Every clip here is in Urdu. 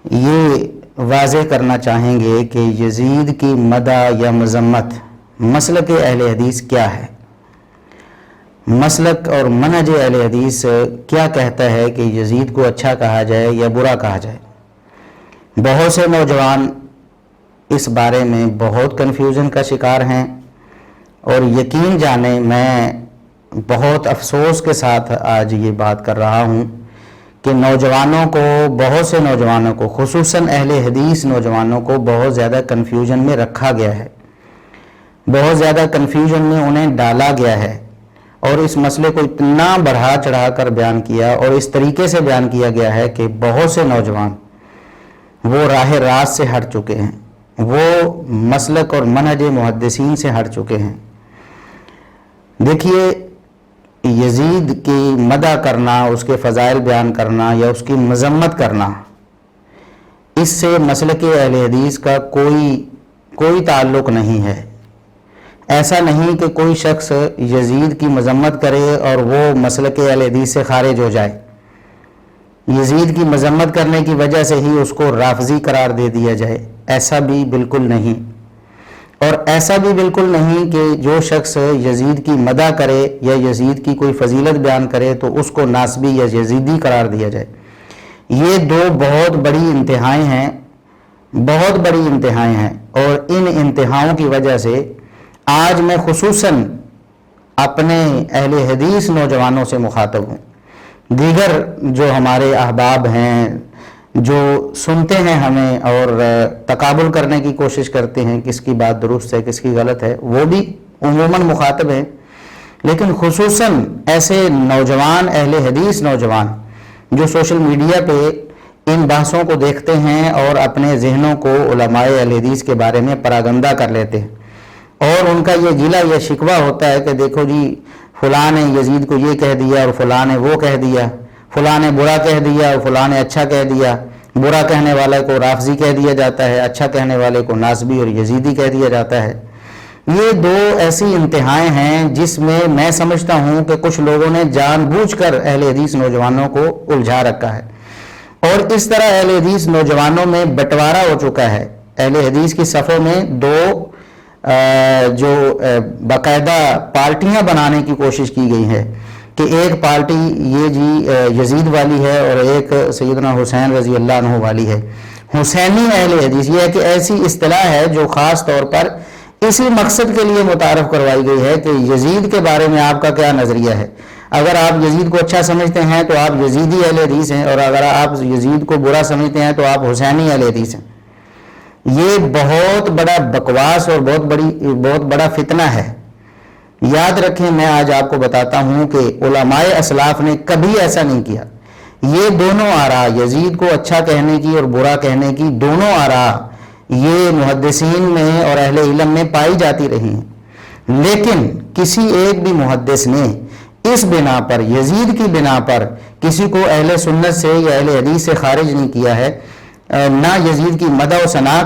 یہ واضح کرنا چاہیں گے کہ یزید کی مدح یا مذمت مسلک اہل حدیث کیا ہے، مسلک اور منہج اہل حدیث کیا کہتا ہے کہ یزید کو اچھا کہا جائے یا برا کہا جائے۔ بہت سے نوجوان اس بارے میں بہت کنفیوژن کا شکار ہیں، اور یقین جانیں میں بہت افسوس کے ساتھ آج یہ بات کر رہا ہوں کہ نوجوانوں کو، بہت سے نوجوانوں کو، خصوصاً اہل حدیث نوجوانوں کو بہت زیادہ کنفیوژن میں رکھا گیا ہے، بہت زیادہ کنفیوژن میں انہیں ڈالا گیا ہے، اور اس مسئلے کو اتنا بڑھا چڑھا کر بیان کیا اور اس طریقے سے بیان کیا گیا ہے کہ بہت سے نوجوان وہ راہ راست سے ہٹ چکے ہیں، وہ مسلک اور منہج محدثین سے ہٹ چکے ہیں۔ دیکھیے، یزید کی مدح کرنا، اس کے فضائل بیان کرنا یا اس کی مذمت کرنا، اس سے مسلک اہل حدیث کا کوئی تعلق نہیں ہے۔ ایسا نہیں کہ کوئی شخص یزید کی مذمت کرے اور وہ مسلک اہل حدیث سے خارج ہو جائے، یزید کی مذمت کرنے کی وجہ سے ہی اس کو رافضی قرار دے دیا جائے، ایسا بھی بالکل نہیں۔ اور ایسا بھی بالکل نہیں کہ جو شخص یزید کی مدح کرے یا یزید کی کوئی فضیلت بیان کرے تو اس کو ناسبی یا یزیدی قرار دیا جائے۔ یہ دو بہت بڑی انتہائیں ہیں، بہت بڑی انتہائیں ہیں، اور ان انتہاؤں کی وجہ سے آج میں خصوصاً اپنے اہل حدیث نوجوانوں سے مخاطب ہوں۔ دیگر جو ہمارے احباب ہیں، جو سنتے ہیں ہمیں اور تقابل کرنے کی کوشش کرتے ہیں کس کی بات درست ہے کس کی غلط ہے، وہ بھی عموماً مخاطب ہیں، لیکن خصوصاً ایسے نوجوان اہل حدیث نوجوان جو سوشل میڈیا پہ ان بحثوں کو دیکھتے ہیں اور اپنے ذہنوں کو علماء اہل حدیث کے بارے میں پراگندہ کر لیتے ہیں، اور ان کا یہ گلہ یا شکوہ ہوتا ہے کہ دیکھو جی فلاں نے یزید کو یہ کہہ دیا اور فلاں نے وہ کہہ دیا، فلاں نے برا کہہ دیا اور فلاں نے اچھا کہہ دیا، برا کہنے والے کو رافضی کہہ دیا جاتا ہے، اچھا کہنے والے کو ناسبی اور یزیدی کہہ دیا جاتا ہے۔ یہ دو ایسی انتہائیں ہیں جس میں سمجھتا ہوں کہ کچھ لوگوں نے جان بوجھ کر اہل حدیث نوجوانوں کو الجھا رکھا ہے، اور اس طرح اہل حدیث نوجوانوں میں بٹوارا ہو چکا ہے۔ اہل حدیث کی صفوں میں دو جو باقاعدہ پارٹیاں بنانے کی کوشش کی گئی ہے کہ ایک پارٹی یہ جی یزید والی ہے اور ایک سیدنا حسین رضی اللہ عنہ والی ہے، حسینی اہل حدیث۔ یہ ہے کہ ایسی اصطلاح ہے جو خاص طور پر اسی مقصد کے لیے متعارف کروائی گئی ہے کہ یزید کے بارے میں آپ کا کیا نظریہ ہے۔ اگر آپ یزید کو اچھا سمجھتے ہیں تو آپ یزیدی اہل حدیث ہیں، اور اگر آپ یزید کو برا سمجھتے ہیں تو آپ حسینی اہل حدیث ہیں۔ یہ بہت بڑا بکواس اور بہت بڑا فتنہ ہے۔ یاد رکھیں، میں آج آپ کو بتاتا ہوں کہ علماء اسلاف نے کبھی ایسا نہیں کیا۔ یہ دونوں آراء، یزید کو اچھا کہنے کی اور برا کہنے کی دونوں آراء، یہ محدثین میں اور اہل علم میں پائی جاتی رہی ہیں، لیکن کسی ایک بھی محدث نے اس بنا پر، یزید کی بنا پر، کسی کو اہل سنت سے یا اہل حدیث سے خارج نہیں کیا ہے، نہ یزید کی مدح و ثنا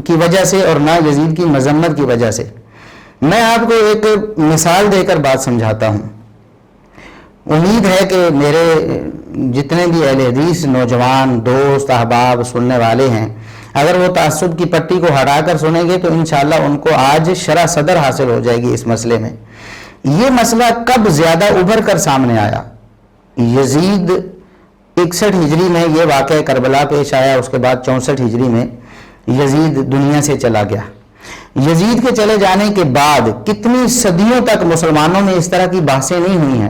کی وجہ سے اور نہ یزید کی مذمت کی وجہ سے۔ میں آپ کو ایک مثال دے کر بات سمجھاتا ہوں۔ امید ہے کہ میرے جتنے بھی اہل حدیث نوجوان دوست احباب سننے والے ہیں، اگر وہ تعصب کی پٹی کو ہٹا کر سنیں گے تو انشاءاللہ ان کو آج شرح صدر حاصل ہو جائے گی اس مسئلے میں۔ یہ مسئلہ کب زیادہ ابھر کر سامنے آیا؟ یزید 61 ہجری میں یہ واقعہ کربلا پیش آیا، اس کے بعد 64 ہجری میں یزید دنیا سے چلا گیا۔ یزید کے چلے جانے کے بعد کتنی صدیوں تک مسلمانوں میں اس طرح کی بحثیں نہیں ہوئی ہیں،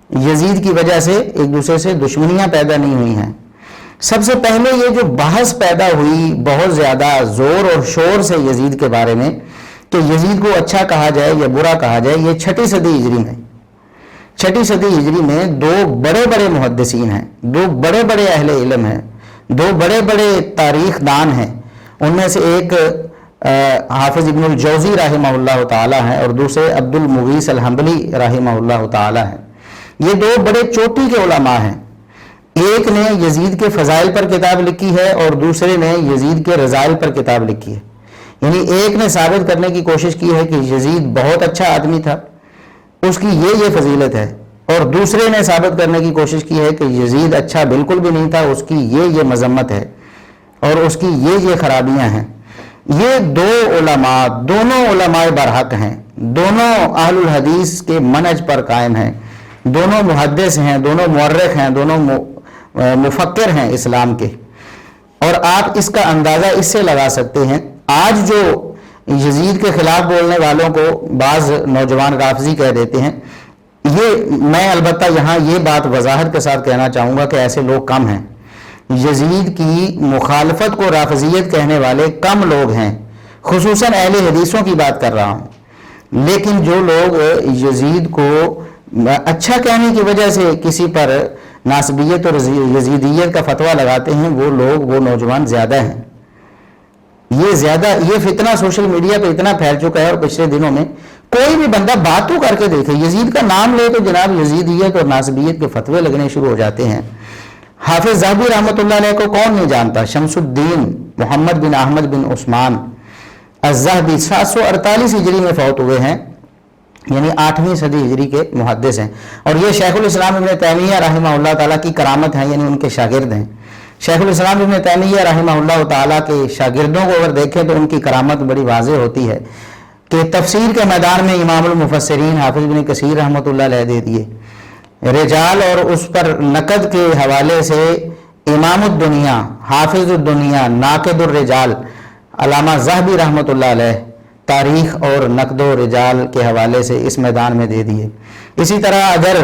یزید کی وجہ سے ایک دوسرے سے دشمنیاں پیدا نہیں ہوئی ہیں۔ سب سے پہلے یہ جو بحث پیدا ہوئی بہت زیادہ زور اور شور سے یزید کے بارے میں کہ یزید کو اچھا کہا جائے یا برا کہا جائے، یہ 6 صدی ہجری میں، 6 صدی ہجری میں دو بڑے بڑے محدثین ہیں، دو بڑے بڑے اہل علم ہیں، دو بڑے بڑے تاریخ دان ہیں۔ ان میں سے ایک حافظ ابن الجوزی رحمہ اللہ تعالی ہیں اور دوسرے عبد المغیث الحنبلی رحمہ اللہ تعالی ہیں۔ یہ دو بڑے چوٹی کے علماء ہیں۔ ایک نے یزید کے فضائل پر کتاب لکھی ہے اور دوسرے نے یزید کے رذائل پر کتاب لکھی ہے۔ یعنی ایک نے ثابت کرنے کی کوشش کی ہے کہ یزید بہت اچھا آدمی تھا، اس کی یہ فضیلت ہے، اور دوسرے نے ثابت کرنے کی کوشش کی ہے کہ یزید اچھا بالکل بھی نہیں تھا، اس کی یہ مذمت ہے اور اس کی یہ خرابیاں ہیں۔ یہ دو علماء، دونوں علماء برحق ہیں، دونوں اہل الحدیث کے منہج پر قائم ہیں، دونوں محدث ہیں، دونوں مورخ ہیں، دونوں مفکر ہیں اسلام کے۔ اور آپ اس کا اندازہ اس سے لگا سکتے ہیں، آج جو یزید کے خلاف بولنے والوں کو بعض نوجوان رافضی کہہ دیتے ہیں، یہ میں البتہ یہاں یہ بات وضاحت کے ساتھ کہنا چاہوں گا کہ ایسے لوگ کم ہیں۔ یزید کی مخالفت کو رافضیت کہنے والے کم لوگ ہیں، خصوصاً اہل حدیثوں کی بات کر رہا ہوں۔ لیکن جو لوگ یزید کو اچھا کہنے کی وجہ سے کسی پر ناسبیت اور یزیدیت کا فتویٰ لگاتے ہیں، وہ لوگ، وہ نوجوان زیادہ ہیں۔ یہ فتنہ سوشل میڈیا پہ اتنا پھیل چکا ہے، اور پچھلے دنوں میں کوئی بھی بندہ بات تو کر کے دیکھے، یزید کا نام لے تو جناب یزیدیت اور ناسبیت کے فتوے لگنے شروع ہو جاتے ہیں۔ حافظ ذہبی رحمۃ اللہ علیہ کو کون نہیں جانتا؟ شمس الدین محمد بن احمد بن عثمان الذہبی 748 ہجری میں فوت ہوئے ہیں، یعنی 8ویں صدی ہجری کے محدث ہیں، اور یہ شیخ الاسلام ابن تیمیہ رحمہ اللہ تعالیٰ کی کرامت ہیں، یعنی ان کے شاگرد ہیں۔ شیخ الاسلام ابن تیمیہ رحمہ اللہ تعالیٰ کے شاگردوں کو اگر دیکھیں تو ان کی کرامت بڑی واضح ہوتی ہے کہ تفسیر کے میدان میں امام المفسرین حافظ بن کثیر رحمۃ اللہ علیہ دے دیے، رجال اور اس پر نقد کے حوالے سے امام الدنیا، حافظ الدنیا، ناقد الرجال علامہ ذہبی رحمۃ اللہ علیہ تاریخ اور نقد و رجال کے حوالے سے اس میدان میں دے دیے۔ اسی طرح اگر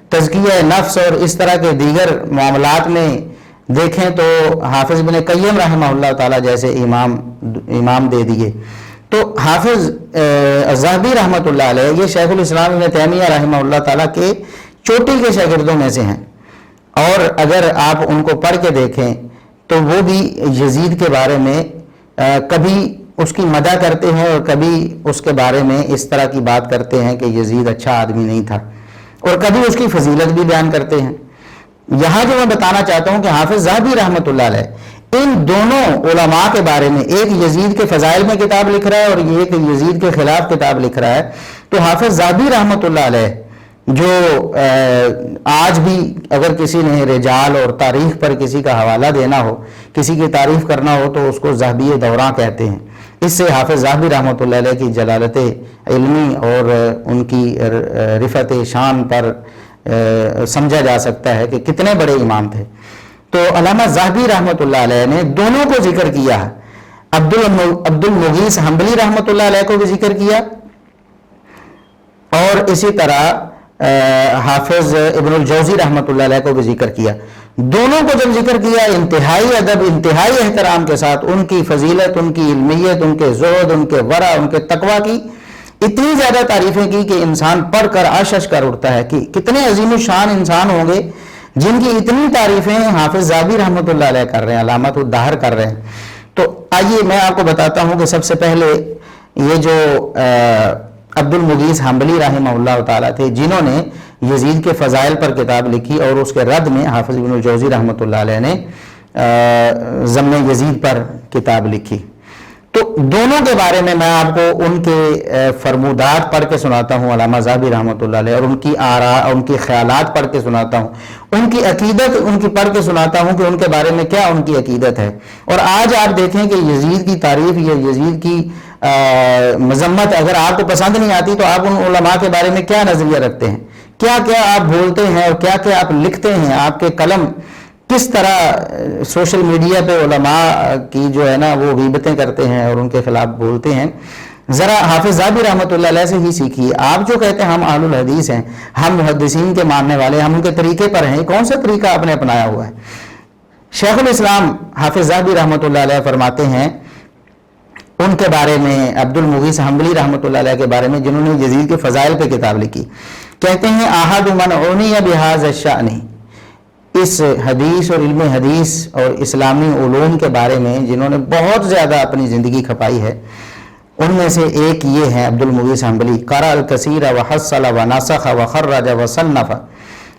تزکیہ نفس اور اس طرح کے دیگر معاملات میں دیکھیں تو حافظ بن قیم رحمہ اللہ تعالیٰ جیسے امام دے دیے۔ تو حافظ ذہبی رحمۃ اللہ علیہ یہ شیخ الاسلام ابن تیمیہ رحمہ اللہ تعالیٰ کے چوٹی کے شاگردوں میں سے ہیں، اور اگر آپ ان کو پڑھ کے دیکھیں تو وہ بھی یزید کے بارے میں کبھی اس کی مدح کرتے ہیں اور کبھی اس کے بارے میں اس طرح کی بات کرتے ہیں کہ یزید اچھا آدمی نہیں تھا، اور کبھی اس کی فضیلت بھی بیان کرتے ہیں۔ یہاں جو میں بتانا چاہتا ہوں کہ حافظ ذہبی رحمۃ اللہ علیہ ان دونوں علماء کے بارے میں، ایک یزید کے فضائل میں کتاب لکھ رہا ہے اور ایک یزید کے خلاف کتاب لکھ رہا ہے، تو حافظ ذہبی رحمۃ اللہ علیہ جو آج بھی اگر کسی نے رجال اور تاریخ پر کسی کا حوالہ دینا ہو، کسی کی تعریف کرنا ہو تو اس کو ذہبی دوراں کہتے ہیں۔ اس سے حافظ ذہبی رحمۃ اللہ علیہ کی جلالت علمی اور ان کی رفعت شان پر سمجھا جا سکتا ہے کہ کتنے بڑے امام تھے۔ تو علامہ ذہبی رحمۃ اللہ علیہ نے دونوں کو ذکر کیا ہے، عبد المغیث حنبلی رحمۃ اللہ علیہ کو بھی ذکر کیا، اور اسی طرح حافظ ابن الجوزی رحمۃ اللہ علیہ کو بھی ذکر کیا۔ دونوں کو جب ذکر کیا انتہائی ادب، انتہائی احترام کے ساتھ ان کی فضیلت، ان کی علمیت، ان کے زہد، ان کے ورع، ان کے تقویٰ کی اتنی زیادہ تعریفیں کی کہ انسان پڑھ کر عشش کر اٹھتا ہے کہ کتنے عظیم الشان انسان ہوں گے جن کی اتنی تعریفیں حافظ ذہبی رحمۃ اللہ علیہ کر رہے ہیں، علامت الدہر کر رہے ہیں۔ تو آئیے میں آپ کو بتاتا ہوں کہ سب سے پہلے یہ جو عبد المغیث حنبلی رحمہ اللہ تعالیٰ تھے جنہوں نے یزید کے فضائل پر کتاب لکھی، اور اس کے رد میں حافظ ابن الجوزی رحمۃ اللہ علیہ نے ضم یزید پر کتاب لکھی۔ تو دونوں کے بارے میں آپ کو ان کے فرمودات پڑھ کے سناتا ہوں علامہ ذہبی رحمۃ اللہ علیہ، اور ان کی آراء، ان کی خیالات پڑھ کے سناتا ہوں، ان کی عقیدت ان کی پڑھ کے سناتا ہوں کہ ان کے بارے میں کیا ان کی عقیدت ہے۔ اور آج آپ دیکھیں کہ یزید کی تعریف یا یزید کی مذمت اگر آپ کو پسند نہیں آتی تو آپ ان علماء کے بارے میں کیا نظریہ رکھتے ہیں، کیا کیا آپ بولتے ہیں اور کیا کیا آپ لکھتے ہیں، آپ کے قلم کس طرح سوشل میڈیا پہ علماء کی جو ہے نا وہ غیبتیں کرتے ہیں اور ان کے خلاف بولتے ہیں۔ ذرا حافظ ذہبی رحمۃ اللہ علیہ سے ہی سیکھیے۔ آپ جو کہتے ہیں ہم اہل الحدیث ہیں، ہم محدثین کے ماننے والے، ہم ان کے طریقے پر ہیں، کون سا طریقہ آپ نے اپنایا ہوا ہے؟ شیخ الاسلام حافظ ذہبی رحمۃ اللہ علیہ فرماتے ہیں ان کے بارے میں، عبد المغیث حنبلی رحمۃ اللہ علیہ کے بارے میں جنہوں نے یزید کے فضائل پہ کتاب لکھی، کہتے ہیں احد من عنی بہذا الشأن، اس حدیث اور علم حدیث اور اسلامی علوم کے بارے میں جنہوں نے بہت زیادہ اپنی زندگی کھپائی ہے، ان میں سے ایک یہ ہے عبد المغیث حنبلی، قرأ الکثیر وحصل ونسخ وخرج وصنف،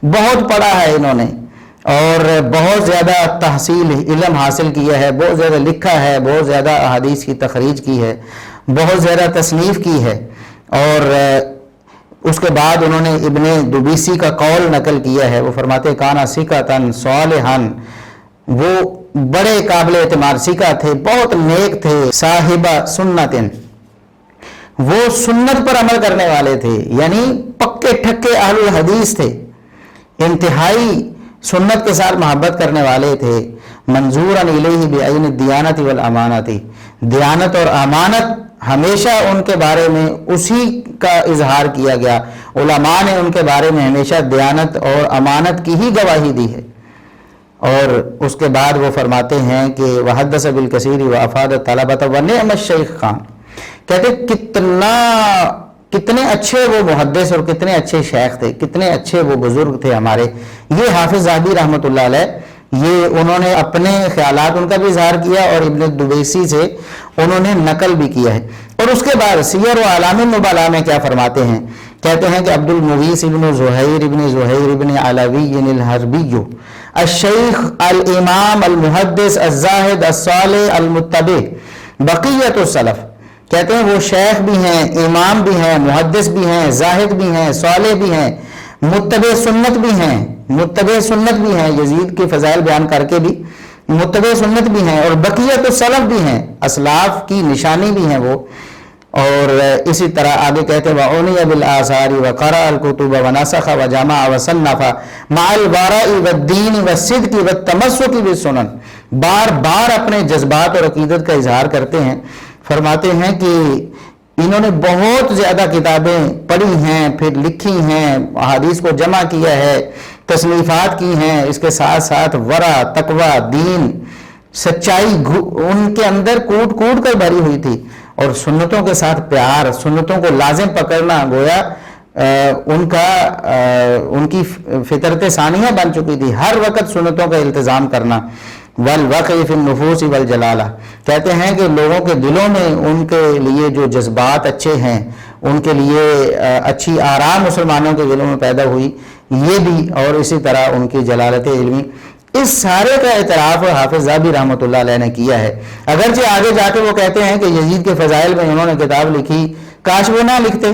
بہت پڑھا ہے انہوں نے اور بہت زیادہ تحصیل علم حاصل کیا ہے، بہت زیادہ لکھا ہے، بہت زیادہ احادیث کی تخریج کی ہے، بہت زیادہ تصنیف کی ہے، اور اس کے بعد انہوں نے ابن دبیسی کا قول نقل کیا ہے، وہ فرماتے ہیں کانا سکتن صالحن، وہ بڑے قابل اعتماد سکہ تھے، بہت نیک تھے، صاحب سنتن، وہ سنت پر عمل کرنے والے تھے، یعنی پکے ٹھکے اہل الحدیث تھے، انتہائی سنت کے ساتھ محبت کرنے والے تھے، منظورا الیہ بعین الدیانت والامانت، دیانت اور امانت ہمیشہ ان کے بارے میں اسی کا اظہار کیا گیا، علماء نے ان کے بارے میں ہمیشہ دیانت اور امانت کی ہی گواہی دی ہے۔ اور اس کے بعد وہ فرماتے ہیں کہ وحدث بالکثیر وافاد الطلبۃ ونعم الشیخ خان، کہتے کتنے اچھے وہ محدث اور کتنے اچھے شیخ تھے، کتنے اچھے وہ بزرگ تھے ہمارے۔ یہ حافظ ذہبی رحمۃ اللہ علیہ، یہ انہوں نے اپنے خیالات ان کا بھی اظہار کیا اور ابن دبیسی سے انہوں نے نقل بھی کیا ہے۔ اور اس کے بعد سیر و اعلام النبلاء میں کیا فرماتے ہیں، کہتے ہیں کہ عبد المغیث ابن زہیر ابن علوی الحربی الشیخ الامام المحدث الزاہد الصالح المتبع بقیت السلف، کہتے ہیں وہ شیخ بھی ہیں، امام بھی ہیں، محدث بھی ہیں، زاہد بھی ہیں، صالح بھی ہیں، متبع سنت بھی ہیں، یزید کے فضائل بیان کر کے بھی متبع سنت بھی ہیں، اور بقیت السلف بھی ہیں، اسلاف کی نشانی بھی ہیں وہ۔ اور اسی طرح آگے کہتے ہیں وَعُنِيَ بِالْآثَارِ وَقَرَأَ الْكُتُبَ وَنَسَخَ وَجَمَعَ وَصَنَّفَ مَعَ الْوَرَعِ وَالدِّينِ وَالصِّدْقِ وَالتَّمَسُّكِ بِالسُّنَن، بار بار اپنے جذبات اور عقیدت کا اظہار کرتے ہیں۔ فرماتے ہیں کہ انہوں نے بہت زیادہ کتابیں پڑھی ہیں، پھر لکھی ہیں، احادیث کو جمع کیا ہے، تصنیفات کی ہیں، اس کے ساتھ ساتھ ورع، تقوی، دین، سچائی ان کے اندر کوٹ کوٹ کر بھری ہوئی تھی، اور سنتوں کے ساتھ پیار، سنتوں کو لازم پکڑنا گویا ان کی فطرت ثانیہ بن چکی تھی، ہر وقت سنتوں کا التزام کرنا۔ والوقع فی النفوس والجلالہ، کہتے ہیں کہ لوگوں کے دلوں میں ان کے لیے جو جذبات اچھے ہیں، ان کے لیے اچھی آرام مسلمانوں کے دلوں میں پیدا ہوئی، یہ بھی، اور اسی طرح ان کی جلالت علمی، اس سارے کا اعتراف حافظ ذہبی رحمۃ اللہ علیہ نے کیا ہے۔ اگرچہ آگے جا کے وہ کہتے ہیں کہ یزید کے فضائل میں انہوں نے کتاب لکھی، کاش وہ نہ لکھتے،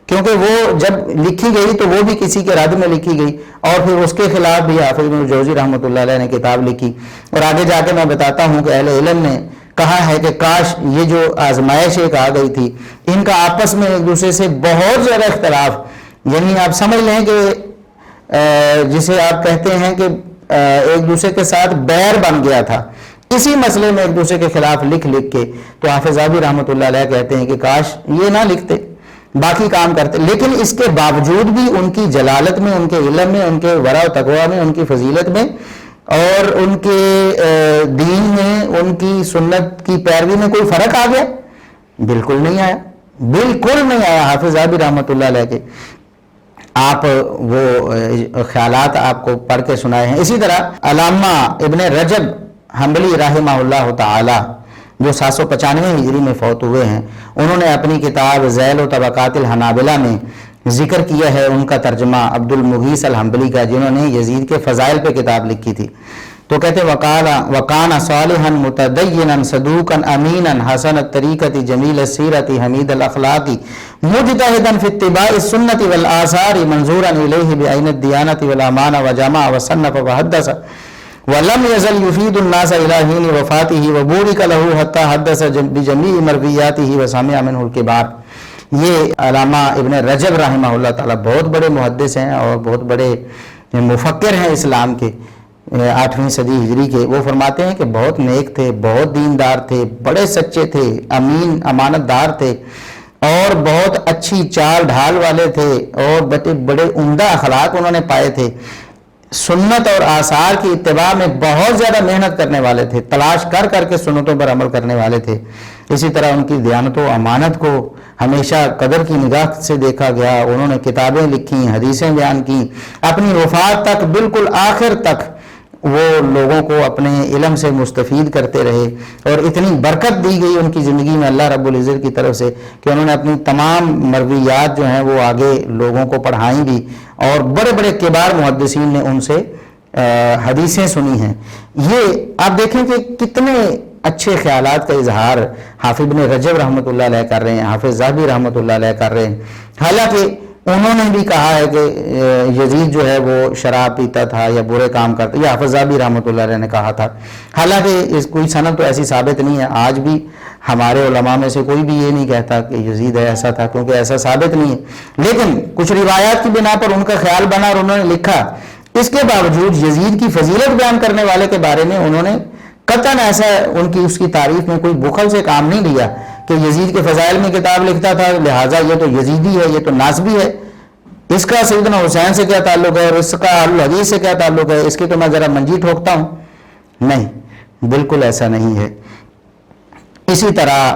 کیونکہ وہ جب لکھی گئی تو وہ بھی کسی کے رد میں لکھی گئی، اور پھر اس کے خلاف بھی حافظ ابن جوزی رحمۃ اللہ علیہ نے کتاب لکھی۔ اور آگے جا کے میں بتاتا ہوں کہ اہل علم نے کہا ہے کہ کاش یہ جو آزمائش ایک آ گئی تھی، ان کا آپس میں ایک دوسرے سے بہت زیادہ اختلاف، یعنی آپ سمجھ لیں کہ جسے آپ کہتے ہیں کہ ایک دوسرے کے ساتھ بیر بن گیا تھا اسی مسئلے میں ایک دوسرے کے خلاف لکھ کے، تو حافظ ذہبی رحمۃ اللہ علیہ کہتے ہیں کہ کاش یہ نہ لکھتے، باقی کام کرتے، لیکن اس کے باوجود بھی ان کی جلالت میں، ان کے علم میں، ان کے ورع و تقویٰ میں، ان کی فضیلت میں، اور ان کے دین میں، ان کی سنت کی پیروی میں کوئی فرق آ گیا؟ بالکل نہیں آیا، بالکل نہیں آیا۔ حافظ ذہبی رحمۃ اللہ علیہ کے آپ وہ خیالات آپ کو پڑھ کے سنائے ہیں۔ اسی طرح علامہ ابن رجب حنبلی رحمہ اللہ تعالی، جو 795 ہجری میں فوت ہوئے ہیں، انہوں نے اپنی کتاب ذیل و طبقات الحنابلہ میں ذکر کیا ہے ان کا ترجمہ عبد المغیث الحنبلی کا، جنہوں نے یزید کے فضائل پہ کتاب لکھی تھی۔ تو کہتے وَقَانَ صَالِحًا مُتَدَيِّنًا صَدُوقًا أَمِينًا حَسَنَ الطَّرِيقَةِ جَمِيلَ السِّيرَةِ حَمِيدَ الْأَخْلَاقِ مُجْتَهِدًا فِي اتِّبَاعِ السُّنَّةِ وَالْآثَارِ مَنْظُورًا إِلَيْهِ بِعَيْنِ الدِّيَانَةِ وَالْأَمَانَةِ وَجَمَعَ وَصَنَّفَ وَحَدَّثَ وَلَمْ يَزَلْ يُفِيدُ النَّاسَ إِلَى حِينِ وَفَاتِهِ وَبُورِكَ لَهُ حَتَّى حَدَّثَ بِجَمِيعِ مَرْوِيَاتِهِ وَسَمِعَ مِنْهُ الْكِبَارُ۔ یہ علامہ ابن رجب رحمہ اللہ تعالیٰ بہت بڑے محدث ہیں اور بہت بڑے مفکر ہیں اسلام کے، 8ویں صدی ہجری کے۔ وہ فرماتے ہیں کہ بہت نیک تھے، بہت دیندار تھے، بڑے سچے تھے، امین امانت دار تھے، اور بہت اچھی چال ڈھال والے تھے، اور بڑے عمدہ اخلاق انہوں نے پائے تھے، سنت اور آثار کی اتباع میں بہت زیادہ محنت کرنے والے تھے، تلاش کر کر کے سنتوں پر عمل کرنے والے تھے۔ اسی طرح ان کی دیانت و امانت کو ہمیشہ قدر کی نگاہ سے دیکھا گیا، انہوں نے کتابیں لکھی، حدیثیں بیان کی، اپنی وفات تک، بالکل آخر تک وہ لوگوں کو اپنے علم سے مستفید کرتے رہے، اور اتنی برکت دی گئی ان کی زندگی میں اللہ رب العزت کی طرف سے کہ انہوں نے اپنی تمام مرویات جو ہیں وہ آگے لوگوں کو پڑھائیں بھی، اور بڑے بڑے کبار محدثین نے ان سے حدیثیں سنی ہیں۔ یہ آپ دیکھیں کہ کتنے اچھے خیالات کا اظہار حافظ ابن رجب رحمۃ اللہ علیہ کر رہے ہیں، حافظ ذہبی رحمۃ اللہ علیہ کر رہے ہیں، حالانکہ انہوں نے بھی کہا ہے کہ یزید جو ہے وہ شراب پیتا تھا یا برے کام کرتا، یہ حافظ ذہبی رحمۃ اللہ علیہ نے کہا تھا، حالانکہ اس کوئی سند تو ایسی ثابت نہیں ہے، آج بھی ہمارے علماء میں سے کوئی بھی یہ نہیں کہتا کہ یزید ایسا تھا، کیونکہ ایسا ثابت نہیں ہے، لیکن کچھ روایات کی بنا پر ان کا خیال بنا اور انہوں نے لکھا۔ اس کے باوجود یزید کی فضیلت بیان کرنے والے کے بارے میں انہوں نے قطعاً ایسا اس کی تعریف میں کوئی بخل سے کام نہیں لیا کہ یزید کے فضائل میں کتاب لکھتا تھا لہٰذا یہ تو یزیدی ہے، یہ تو ناسبی ہے، اس کا سیدنا حسین سے کیا تعلق ہے اور اس کا اہل الحدیث سے کیا تعلق ہے، اس کی تو میں ذرا منجی ٹھوکتا ہوں۔ نہیں، بالکل ایسا نہیں ہے۔ اسی طرح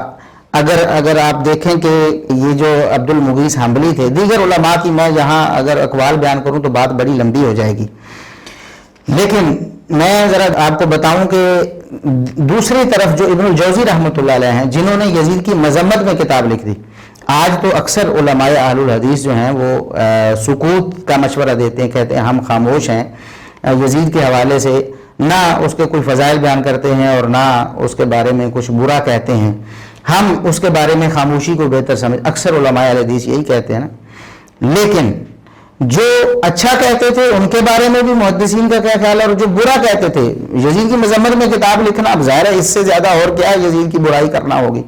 اگر آپ دیکھیں کہ یہ جو عبد المغیث حنبلی تھے، دیگر علماء کی میں یہاں اگر اقوال بیان کروں تو بات بڑی لمبی ہو جائے گی، لیکن میں ذرا آپ کو بتاؤں کہ دوسری طرف جو ابن الجوزی رحمۃ اللہ علیہ ہیں، جنہوں نے یزید کی مذمت میں کتاب لکھ دی، آج تو اکثر علماء اہل الحدیث جو ہیں وہ سکوت کا مشورہ دیتے ہیں، کہتے ہیں ہم خاموش ہیں یزید کے حوالے سے، نہ اس کے کوئی فضائل بیان کرتے ہیں اور نہ اس کے بارے میں کچھ برا کہتے ہیں، ہم اس کے بارے میں خاموشی کو بہتر سمجھ، اکثر علماء اہل حدیث یہی کہتے ہیں نا۔ لیکن جو اچھا کہتے تھے ان کے بارے میں بھی محدثین کا کیا خیال ہے، اور جو برا کہتے تھے، یزید کی مذمت میں کتاب لکھنا اب ظاہر ہے اس سے زیادہ اور کیا یزید کی برائی کرنا ہوگی،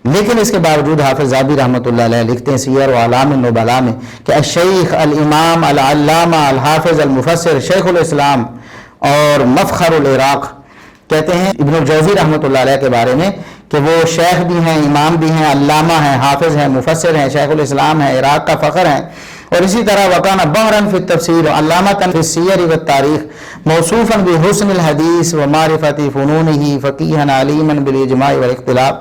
لیکن اس کے باوجود حافظ ذہبی رحمۃ اللہ علیہ لکھتے ہیں سیر و اعلام النبلاء میں کہ الشیخ الامام العلامہ الحافظ المفسر شیخ الاسلام اور مفخر العراق، کہتے ہیں ابن الجوزی رحمۃ اللہ علیہ کے بارے میں کہ وہ شیخ بھی ہیں، امام بھی ہیں، علامہ ہیں، حافظ ہیں، مفسر ہیں، شیخ الاسلام ہیں، عراق کا فخر ہیں، اور اسی طرح وکانہ بحرًا فی التفسیر علامۃً فی السیر والتاریخ موصوفاً بحسن الحدیث ومعرفۃ فنونہ فقیہًا علیماً بالاجماع والاختلاف،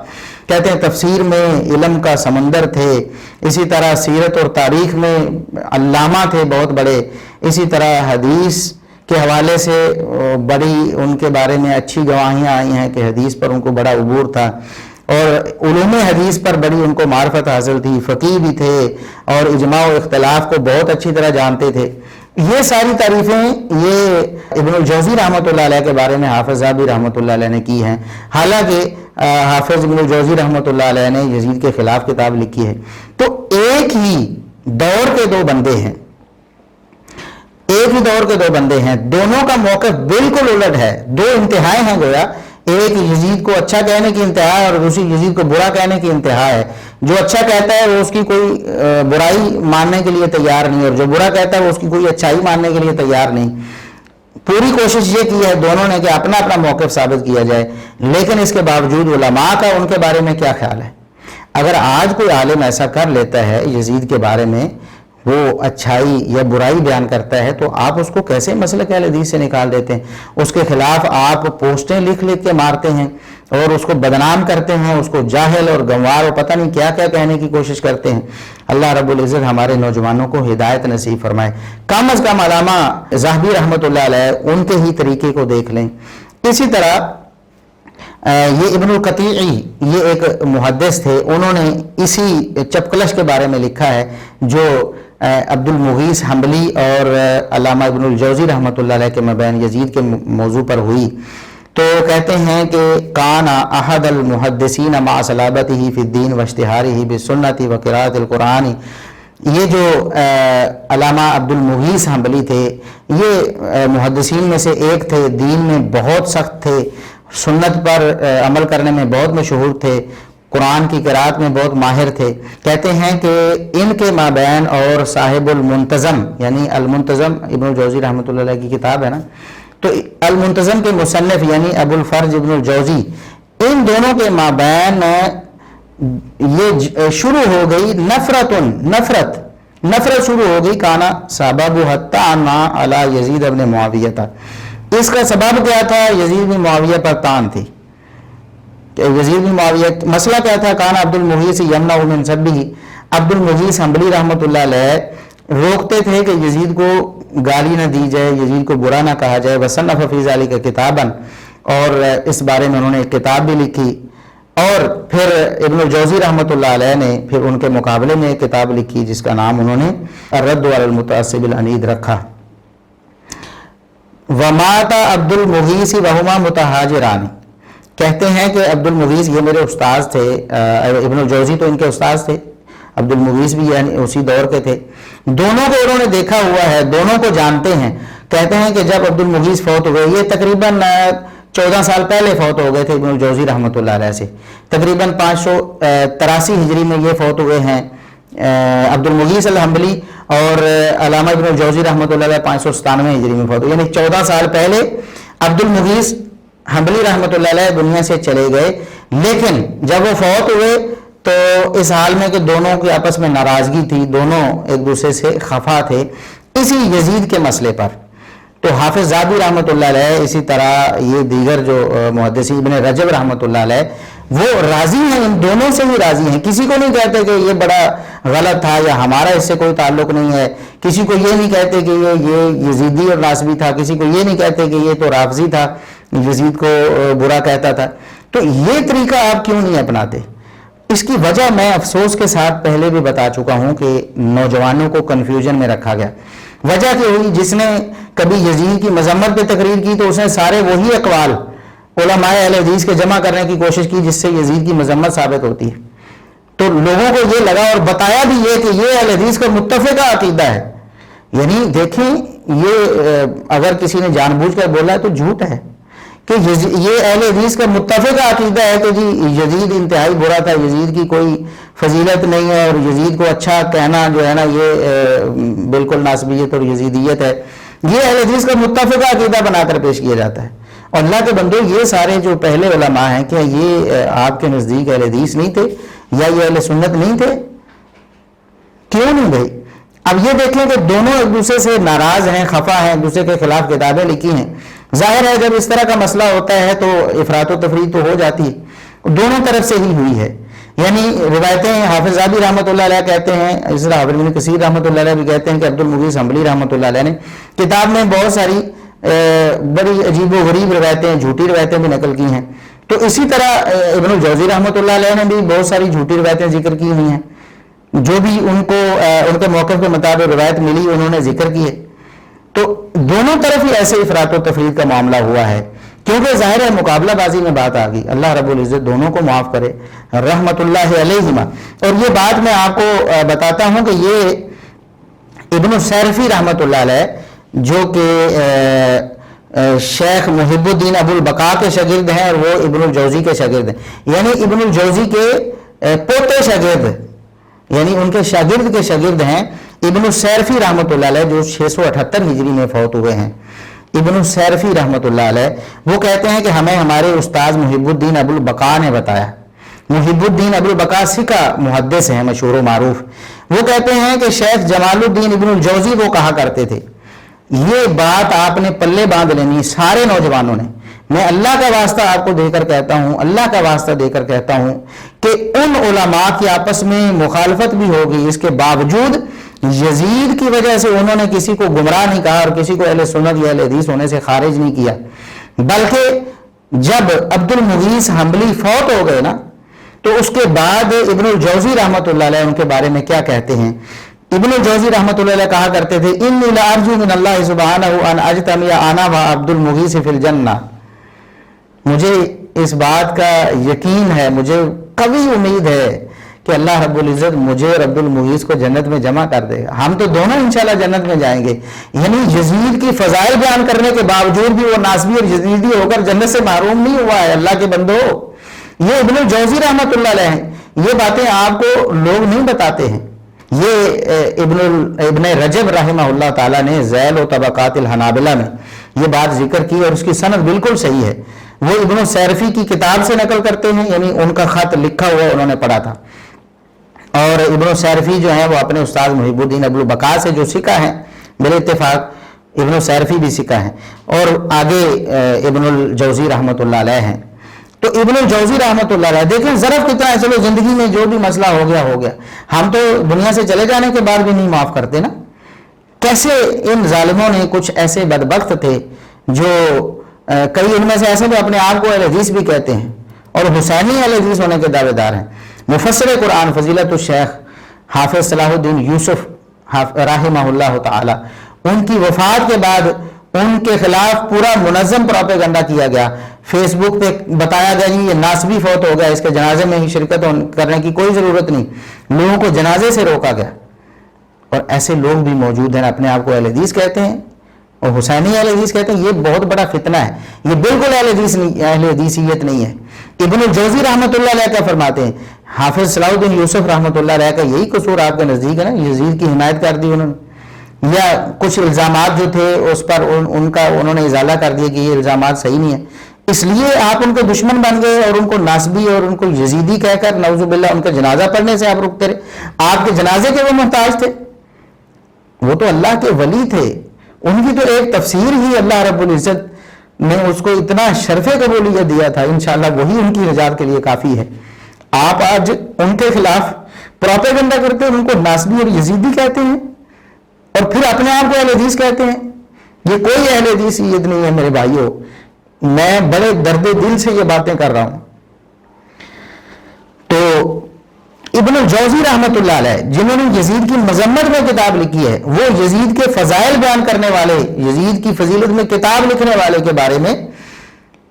کہتے ہیں تفسیر میں علم کا سمندر تھے، اسی طرح سیرت اور تاریخ میں علامہ تھے بہت بڑے، اسی طرح حدیث کے حوالے سے بڑی ان کے بارے میں اچھی گواہیاں آئی ہیں کہ حدیث پر ان کو بڑا عبور تھا، اور علوم حدیث پر بڑی ان کو معرفت حاصل تھی، فقیہ بھی تھے اور اجماع و اختلاف کو بہت اچھی طرح جانتے تھے۔ یہ ساری تعریفیں یہ ابن الجوزی رحمۃ اللہ علیہ کے بارے میں حافظ ذہبی رحمۃ اللہ علیہ نے کی ہیں، حالانکہ حافظ ابن الجوزی رحمۃ اللہ علیہ نے یزید کے خلاف کتاب لکھی ہے۔ تو ایک ہی دور کے دو بندے ہیں، ایک ہی دور کے دو بندے ہیں، دونوں کا موقف بالکل الٹ ہے، دو انتہائیں ہیں گویا، ایک یزید کو اچھا کہنے کی انتہا ہے اور دوسری یزید کو برا کہنے کی انتہا ہے۔ جو اچھا کہتا ہے وہ اس کی کوئی برائی ماننے کے لیے تیار نہیں، اور جو برا کہتا ہے وہ اس کی کوئی اچھائی ماننے کے لیے تیار نہیں۔ پوری کوشش یہ کی ہے دونوں نے کہ اپنا اپنا موقف ثابت کیا جائے، لیکن اس کے باوجود علماء کا ان کے بارے میں کیا خیال ہے؟ اگر آج کوئی عالم ایسا کر لیتا ہے یزید کے بارے میں، وہ اچھائی یا برائی بیان کرتا ہے، تو آپ اس کو کیسے مسلک اہل حدیث سے نکال دیتے ہیں؟ اس کے خلاف آپ پوسٹیں لکھ کے مارتے ہیں اور اس کو بدنام کرتے ہیں، اس کو جاہل اور گنوار اور پتہ نہیں کیا کیا کہنے کی کوشش کرتے ہیں۔ اللہ رب العزت ہمارے نوجوانوں کو ہدایت نصیب فرمائے۔ کم از کم علامہ ذہبی رحمۃ اللہ علیہ ان کے ہی طریقے کو دیکھ لیں۔ اسی طرح یہ ابن القطیعی، یہ ایک محدث تھے، انہوں نے اسی چپکلش کے بارے میں لکھا ہے جو عبد المغیث حنبلی اور علامہ ابن الجوزی رحمۃ اللہ علیہ کے مابین یزید کے موضوع پر ہوئی، تو کہتے ہیں کہ کان احد المحدثین مع صلابتہ فی الدین واشتہارہ بالسنۃ وقراءۃ القرآن۔ یہ جو علامہ عبد المغیث حنبلی تھے، یہ محدثین میں سے ایک تھے، دین میں بہت سخت تھے، سنت پر عمل کرنے میں بہت مشہور تھے، قرآن کی قرات میں بہت ماہر تھے۔ کہتے ہیں کہ ان کے مابین اور صاحب المنتظم، یعنی المنتظم ابن الجوزی رحمۃ اللہ علیہ کی کتاب ہے نا، تو المنتظم کے مصنف یعنی ابو الفرج ابن الجوزی، ان دونوں کے مابین یہ شروع ہو گئی نفرت شروع ہو گئی، کانا سبب حتی عنا علی یزید ابن معاویہ تھا۔ اس کا سبب کیا تھا؟ یزید بن معاویہ پر تان تھی کہ یزید بن معاویہ، مسئلہ کیا تھا؟ کانا عبد المغیث یمنع من سبہ، عبد المغیث حنبلی رحمۃ اللہ علیہ روکتے تھے کہ یزید کو گالی نہ دی جائے، یزید کو برا نہ کہا جائے، وصنف فی ذلک کتابا، اور اس بارے میں انہوں نے ایک کتاب بھی لکھی، اور پھر ابن الجوزی رحمۃ اللہ علیہ نے پھر ان کے مقابلے میں ایک کتاب لکھی جس کا نام انہوں نے الرد علی المتعصب العنید رکھا۔ ومات عبد المغیث وہما متہاجران، کہتے ہیں کہ عبد المغیث، یہ میرے استاذ تھے، ابن الجوزی تو ان کے استاذ تھے، عبد المغیث بھی یعنی اسی دور کے تھے، دونوں کو انہوں نے دیکھا ہوا ہے، دونوں کو جانتے ہیں۔ کہتے ہیں کہ جب عبد المغیث فوت ہوئے، یہ تقریباً 14 سال پہلے فوت ہو گئے تھے ابن الجوزی رحمۃ اللہ علیہ سے، تقریباً 583 ہجری میں یہ فوت ہوئے ہیں عبد المغیث الحنبلی، اور علامہ ابن الجوزی رحمۃ اللہ علیہ 597 ہجری میں فوت ہوئے، یعنی 14 سال پہلے عبد المغیث حنبلی رحمۃ اللہ علیہ دنیا سے چلے گئے۔ لیکن جب وہ فوت ہوئے تو اس حال میں کہ دونوں کی آپس میں ناراضگی تھی، دونوں ایک دوسرے سے خفا تھے اسی یزید کے مسئلے پر۔ تو حافظ ذہبی رحمۃ اللہ علیہ، اسی طرح یہ دیگر جو محدثین، ابن رجب رحمۃ اللہ علیہ، وہ راضی ہیں، ان دونوں سے ہی راضی ہیں، کسی کو نہیں کہتے کہ یہ بڑا غلط تھا یا ہمارا اس سے کوئی تعلق نہیں ہے، کسی کو یہ نہیں کہتے کہ یہ یزیدی اور ناصبی تھا، کسی کو یہ نہیں کہتے کہ یہ تو رافضی تھا، یزید کو برا کہتا تھا۔ تو یہ طریقہ آپ کیوں نہیں اپناتے؟ اس کی وجہ میں افسوس کے ساتھ پہلے بھی بتا چکا ہوں کہ نوجوانوں کو کنفیوژن میں رکھا گیا۔ وجہ کیا ہوئی؟ جس نے کبھی یزید کی مذمت پہ تقریر کی تو اس نے سارے وہی اقوال علماء اہل حدیث کے جمع کرنے کی کوشش کی جس سے یزید کی مذمت ثابت ہوتی ہے۔ تو لوگوں کو یہ لگا اور بتایا بھی یہ کہ یہ اہل حدیث کا متفقہ عقیدہ ہے۔ یعنی دیکھیں، یہ اگر کسی نے جان بوجھ کر بولا ہے تو جھوٹ ہے کہ یہ اہل حدیث کا متفقہ عقیدہ ہے کہ جی یزید انتہائی برا تھا، یزید کی کوئی فضیلت نہیں ہے، اور یزید کو اچھا کہنا جو ہے نا یہ بالکل ناسبیت اور یزیدیت ہے۔ یہ اہل حدیث کا متفقہ عقیدہ بنا کر پیش کیا جاتا ہے۔ اور اللہ کے بندو، یہ سارے جو پہلے علماء ہیں، کیا یہ آپ کے نزدیک اہل حدیث نہیں تھے یا یہ اہل سنت نہیں تھے؟ کیوں نہیں بھائی؟ اب یہ دیکھیں کہ دونوں ایک دوسرے سے ناراض ہیں، خفا ہیں، ایک دوسرے کے خلاف کتابیں لکھی ہیں۔ ظاہر ہے جب اس طرح کا مسئلہ ہوتا ہے تو افراط و تفریط تو ہو جاتی ہے، دونوں طرف سے ہی ہوئی ہے۔ یعنی روایتیں حافظ ذہبی رحمۃ اللہ علیہ کہتے ہیں، اس طرح حافظ ابن کثیر رحمۃ اللہ علیہ بھی کہتے ہیں کہ عبد المغیث حنبلی رحمۃ اللہ علیہ نے کتاب میں بہت ساری بڑی عجیب و غریب روایتیں، جھوٹی روایتیں بھی نقل کی ہیں۔ تو اسی طرح ابن الجوزی رحمۃ اللہ علیہ نے بھی بہت ساری جھوٹی روایتیں ذکر کی ہوئی ہیں، جو بھی ان کو ان کے موقف کے مطابق روایت ملی انہوں نے ذکر کی ہے۔ تو دونوں طرف ہی ایسے افراط و تفریط کا معاملہ ہوا ہے، کیونکہ ظاہر ہے مقابلہ بازی میں بات آ گئی۔ اللہ رب العزت دونوں کو معاف کرے، رحمت اللہ علیہما۔ اور یہ بات میں آپ کو بتاتا ہوں کہ یہ ابن السیرفی رحمت اللہ علیہ، جو کہ شیخ محب الدین ابو البقاء کے شاگرد ہیں، اور وہ ابن الجوزی کے شاگرد ہیں، یعنی ابن الجوزی کے پوتے شاگرد، یعنی ان کے شاگرد کے شاگرد ہیں ابن السیرفی رحمۃ اللہ علیہ، جو 678 ہجری میں فوت ہوئے ہیں۔ ابن السیرفی رحمۃ اللہ علیہ وہ کہتے ہیں کہ ہمیں ہمارے استاذ محب الدین ابو البقاء نے بتایا۔ محب الدین ابو البقاء سکہ محدث ہیں، مشہور و معروف۔ وہ کہتے ہیں کہ شیخ جمال الدین ابن الجوزی وہ کہا کرتے تھے، یہ بات آپ نے پلے باندھ لینی سارے نوجوانوں نے۔ میں اللہ کا واسطہ آپ کو دے کر کہتا ہوں، اللہ کا واسطہ دے کر کہتا ہوں کہ ان علماء کی آپس میں مخالفت بھی ہوگی، اس کے باوجود یزید کی وجہ سے انہوں نے کسی کو گمراہ نہیں کہا اور کسی کو اہل سنت یا اہل حدیث ہونے سے خارج نہیں کیا، بلکہ جب عبد المغیث حنبلی فوت ہو گئے نا تو اس کے بعد ابن الجوزی رحمۃ اللہ علیہ ان کے بارے میں کیا کہتے ہیں۔ ابن الجوزی رحمۃ اللہ علیہ کہا کرتے تھے، انی لارجو من اللہ سبحانہ ان اجتمع انا و عبد المغیث فی الجنہ، مجھے اس بات کا یقین ہے، مجھے قوی امید ہے کہ اللہ رب العزت مجھے اور عبد المغیث کو جنت میں جمع کر دے گا، ہم تو دونوں انشاءاللہ جنت میں جائیں گے۔ یعنی یزید کی فضائل بیان کرنے کے باوجود بھی وہ ناسبی اور یزیدی ہو کر جنت سے محروم نہیں ہوا ہے۔ اللہ کے بندو، یہ ابن الجوزی رحمۃ اللہ علیہ ہیں، یہ باتیں آپ کو لوگ نہیں بتاتے ہیں۔ یہ ابن رجب رحمہ اللہ تعالیٰ نے ذیل و طبقات الحنابلہ میں یہ بات ذکر کی، اور اس کی سند بالکل صحیح ہے۔ وہ ابن السیرفی کی کتاب سے نقل کرتے ہیں، یعنی ان کا خط لکھا ہوا انہوں نے پڑھا تھا، اور ابن السیرفی جو ہیں وہ اپنے استاد محب الدین ابو البقاء سے جو سکہ ہیں، بال اتفاق ابن السیرفی بھی سکہ ہیں، اور آگے ابن الجوزی رحمۃ اللہ علیہ ہیں۔ تو ابن الجوزی رحمۃ اللہ علیہ، دیکھیں ظرف کتنا ہے، چلو زندگی میں جو بھی مسئلہ ہو گیا ہو گیا، ہم تو دنیا سے چلے جانے کے بعد بھی نہیں معاف کرتے نا۔ کیسے ان ظالموں نے، کچھ ایسے بدبخت تھے جو کئی ان میں سے ایسے بھی اپنے آپ کو اہل حدیث بھی کہتے ہیں اور حسینی اہل حدیث ہونے کے دعوے دار ہیں۔ مفسر قرآن فضیلت الشیخ حافظ صلاح الدین یوسف رحمہ اللہ تعالی، ان کی وفات کے بعد ان کے خلاف پورا منظم پروپیگنڈا کیا گیا، فیس بک پہ بتایا گیا جی یہ ناسبی فوت ہو گیا، اس کے جنازے میں ہی شرکت کرنے کی کوئی ضرورت نہیں، لوگوں کو جنازے سے روکا گیا۔ اور ایسے لوگ بھی موجود ہیں، اپنے آپ کو اہل حدیث کہتے ہیں اور حسینی اہل حدیث کہتے ہیں۔ یہ بہت بڑا فتنہ ہے، یہ بالکل اہل حدیثیت نہیں ہے۔ ابن الجوزی رحمۃ اللہ علیہ کیا فرماتے ہیں؟ حافظ صلاح الدین یوسف رحمۃ اللہ علیہ کا یہی قصور آپ کے نزدیک ہے نا، یزید کی حمایت کر دی انہوں نے، یا کچھ الزامات جو تھے اس پر انہوں نے ازالہ کر دیا کہ یہ الزامات صحیح نہیں ہیں، اس لیے آپ ان کے دشمن بن گئے اور ان کو ناسبی اور ان کو یزیدی کہہ کر نعوذ باللہ ان کا جنازہ پڑھنے سے آپ رکتے رہے۔ آپ کے جنازے کے وہ محتاج تھے، وہ تو اللہ کے ولی تھے، ان کی تو ایک تفسیر ہی اللہ رب العزت نے اس کو اتنا شرف قبولیت دیا تھا، انشاءاللہ وہی ان کی نجات کے لیے کافی ہے۔ آپ آج ان کے خلاف پروپیگنڈا کرتے ہیں، ان کو ناسبی اور یزیدی کہتے ہیں اور پھر اپنے آپ کو اہل حدیث کہتے ہیں۔ یہ کوئی اہل حدیثیت نہیں ہے میرے بھائیوں، میں بڑے درد دل سے یہ باتیں کر رہا ہوں۔ تو ابن الجوزی رحمۃ اللہ علیہ جنہوں نے یزید کی مذمت میں کتاب لکھی ہے، وہ یزید کے فضائل بیان کرنے والے، یزید کی فضیلت میں کتاب لکھنے والے کے بارے میں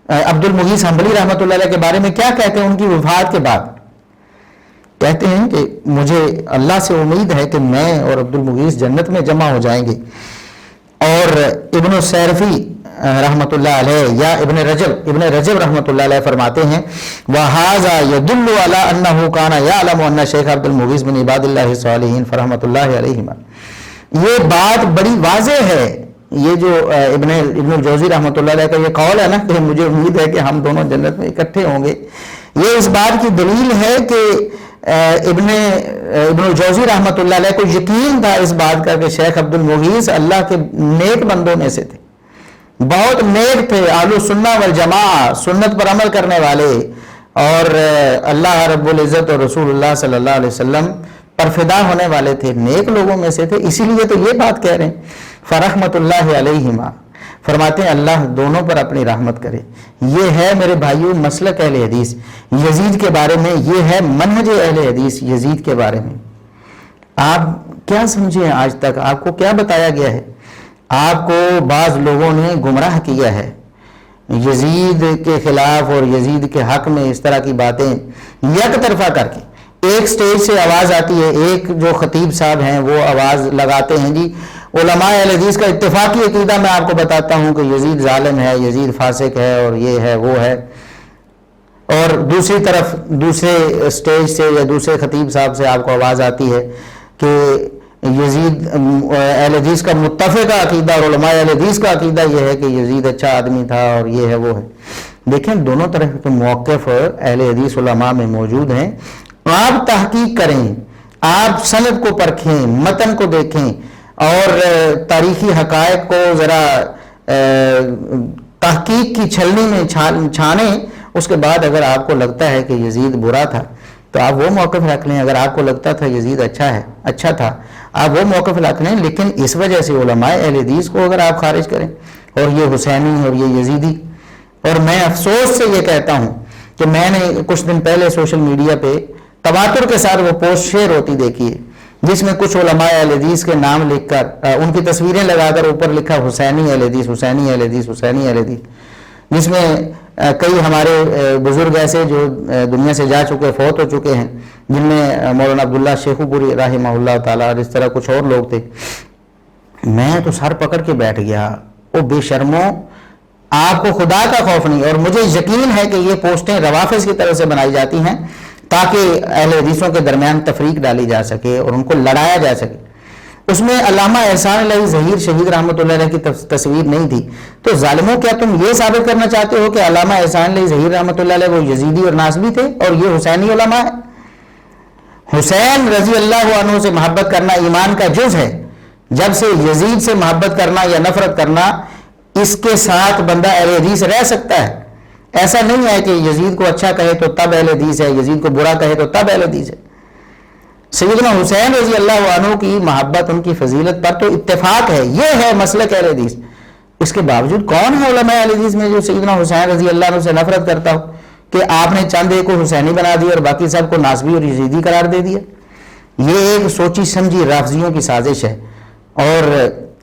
عبد المغیث حنبلی رحمۃ اللہ علیہ کے بارے میں کیا کہتے ہیں؟ ان کی وفات کے بعد کہتے ہیں کہ مجھے اللہ سے امید ہے کہ میں اور عبد المغیث جنت میں جمع ہو جائیں گے۔ اور ابن السیرفی رحمۃ اللہ علیہ یا ابن رجب رحمۃ اللہ علیہ فرماتے ہیں وَهَذَا يَدُلُّ عَلَىٰ أَنَّهُ كَانَ يَعْلَمُ أَنَّ شیخ عبد المغیث بن عباد اللہ الصالحین فرحمۃ اللہ علیہما۔ یہ بات بڑی واضح ہے، یہ جو ابن الجوزی رحمۃ اللہ علیہ کا یہ قول ہے نا کہ مجھے امید ہے کہ ہم دونوں جنت میں اکٹھے ہوں گے، یہ اس بات کی دلیل ہے کہ ابن الجوزی رحمۃ اللہ علیہ کو یقین تھا اس بات کا کہ شیخ عبد المغیث اللہ کے نیک بندوں میں سے تھے، بہت نیک تھے، اہل السنہ والجماعہ، سنت پر عمل کرنے والے، اور اللہ رب العزت اور رسول اللہ صلی اللہ علیہ وسلم پر فدا ہونے والے تھے، نیک لوگوں میں سے تھے، اسی لیے تو یہ بات کہہ رہے ہیں فرحمۃ اللہ علیہما، فرماتے ہیں اللہ دونوں پر اپنی رحمت کرے۔ یہ ہے میرے بھائیوں مسلک اہل حدیث یزید کے بارے میں، یہ ہے منہج اہل حدیث یزید کے بارے میں۔ آپ کیا سمجھے؟ آج تک آپ کو کیا بتایا گیا ہے؟ آپ کو بعض لوگوں نے گمراہ کیا ہے یزید کے خلاف اور یزید کے حق میں اس طرح کی باتیں یک طرفہ کر کے۔ ایک سٹیج سے آواز آتی ہے، ایک جو خطیب صاحب ہیں وہ آواز لگاتے ہیں جی علماء اہل حدیث کا اتفاقی عقیدہ میں آپ کو بتاتا ہوں کہ یزید ظالم ہے، یزید فاسق ہے اور یہ ہے وہ ہے، اور دوسری طرف دوسرے سٹیج سے یا دوسرے خطیب صاحب سے آپ کو آواز آتی ہے کہ یزید اہل حدیث کا متفقہ عقیدہ اور علماء اہل حدیث کا عقیدہ یہ ہے کہ یزید اچھا آدمی تھا اور یہ ہے وہ ہے۔ دیکھیں دونوں طرح کے موقف اہل حدیث علماء میں موجود ہیں، آپ تحقیق کریں، آپ سند کو پرکھیں، متن کو دیکھیں اور تاریخی حقائق کو ذرا تحقیق کی چھلنی میں چھانیں، اس کے بعد اگر آپ کو لگتا ہے کہ یزید برا تھا تو آپ وہ موقف رکھ لیں، اگر آپ کو لگتا تھا یزید اچھا تھا آپ وہ موقف رکھ لیں، لیکن اس وجہ سے علماء اہل حدیث کو اگر آپ خارج کریں اور یہ حسینی اور یہ یزیدی۔ اور میں افسوس سے یہ کہتا ہوں کہ میں نے کچھ دن پہلے سوشل میڈیا پہ تواتر کے ساتھ وہ پوسٹ شیئر ہوتی دیکھی ہے جس میں کچھ علماء اہل حدیث کے نام لکھ کر ان کی تصویریں لگا کر اوپر لکھا حسینی اہل حدیث، حسینی اہل حدیث، حسینی اہل حدیث، جس میں کئی ہمارے بزرگ ایسے جو دنیا سے جا چکے فوت ہو چکے ہیں، جن میں مولانا عبداللہ شیخو پوری رحمہ اللہ تعالیٰ اور اس طرح کچھ اور لوگ تھے۔ میں تو سر پکڑ کے بیٹھ گیا، او بے شرمو، آپ کو خدا کا خوف نہیں؟ اور مجھے یقین ہے کہ یہ پوسٹیں روافظ کی طرف سے بنائی جاتی ہیں تاکہ اہل حدیثوں کے درمیان تفریق ڈالی جا سکے اور ان کو لڑایا جا سکے۔ اس میں علامہ احسان علیہ ظہیر شہید رحمۃ اللہ علیہ کی تصویر نہیں تھی، تو ظالموں کیا تم یہ ثابت کرنا چاہتے ہو کہ علامہ احسان علیہ ظہیر رحمۃ اللہ علیہ وہ یزیدی اور ناسبی تھے اور یہ حسینی علماء ہیں؟ حسین رضی اللہ عنہ سے محبت کرنا ایمان کا جز ہے، جب سے یزید سے محبت کرنا یا نفرت کرنا اس کے ساتھ بندہ اہل حدیث رہ سکتا ہے۔ ایسا نہیں ہے کہ یزید کو اچھا کہے تو تب اہل حدیث ہے، یزید کو برا کہے تو تب اہل حدیث ہے۔ سیدنا حسین رضی اللہ عنہ کی محبت، ان کی فضیلت پر تو اتفاق ہے، یہ ہے مسلک اہل حدیث۔ اس کے باوجود کون ہے علماء اہل حدیث میں جو سیدنا حسین رضی اللہ عنہ سے نفرت کرتا ہو کہ آپ نے چند ایک کو حسینی بنا دیا اور باقی سب کو ناسبی اور یزیدی قرار دے دیا؟ یہ ایک سوچی سمجھی رافضیوں کی سازش ہے، اور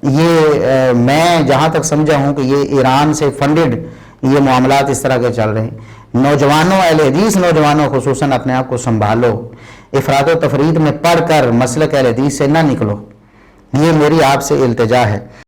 یہ میں جہاں تک سمجھا ہوں کہ یہ ایران سے فنڈڈ یہ معاملات اس طرح کے چل رہے ہیں۔ نوجوانوں، اہل حدیث نوجوانوں خصوصاً اپنے آپ کو سنبھالو، افراط و تفرید میں پڑھ کر مسلک اہل حدیث سے نہ نکلو، یہ میری آپ سے التجا ہے۔